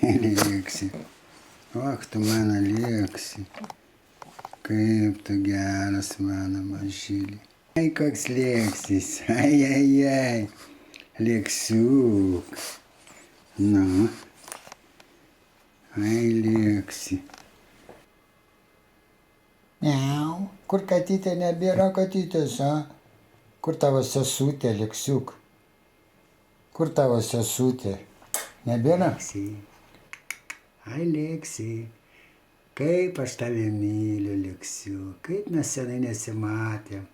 Lėksi. Och, tu mano lėksi. Kaip tu geras mano mažylį. Ai, koks lėksis. Ai. Lėksiuk. Nu. Ai, lėksi. Miau. Kur katytė? Nebėra katytės, a? Kur tavo sesutė, lėksiuk? Kur tavo sesutė? Nebėra? Ai, lėksi. Kaip aš tave myliu, lėksiu. Kaip mes senai nesimatėm.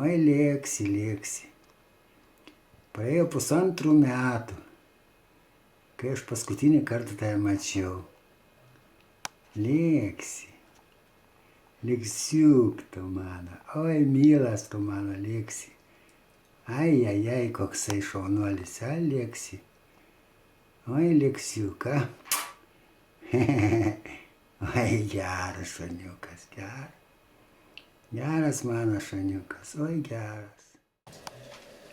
Oi, lėksi. Praėjo 2 metų, kai aš paskutinį kartą tave mačiau. Lėksi. Lėksiuk tu mano. Oi, mylas tu mano, lėksi. Ai, koksai šaunuolis, a, lėksi. Oi, lėksiuk, a. Oi, geras šuniukas, geras. Geras mano šuniukas, oi, geras.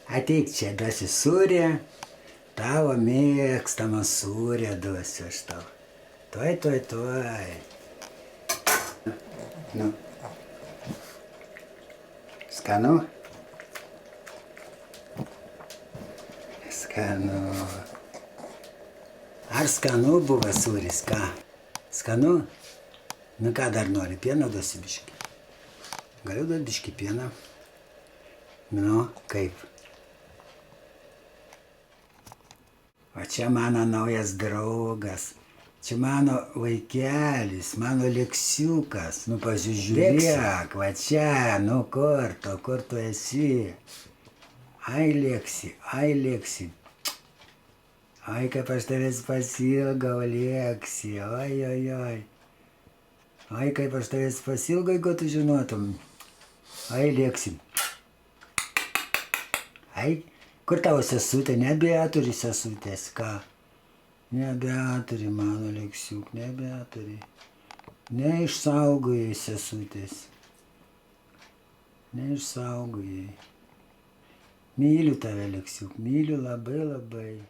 Ateik čia, duosiu sūrį, tavo mėgstamą sūrį duosiu aš tau. Tuoj. Nu. Skanu? Skanu. Ar skanu buvo sūris, ką? Skanu? Nu ką dar nori, pieno duosiu biškį. Galiu duoti biškį pieną. Nu, kaip? O čia mano naujas draugas. Čia mano vaikelis, mano lėksiukas. Nu, pasižiūrėk, va čia, nu kur tu esi? Ai, lėksi. Ai, kaip aš tavęs pasilgau, lėksi, oi. Ai, kaip aš tavęs pasilgau, jeigu tu žinotum. Ai, lėksi. Ai, kur tavo sesutė? Nebeturi sesutės, ką? Nebeturi, mano lėksiuk, nebeturi. Neišsaugojai sesutės. Neišsaugojai. Myliu tave, lėksiuk, myliu labai.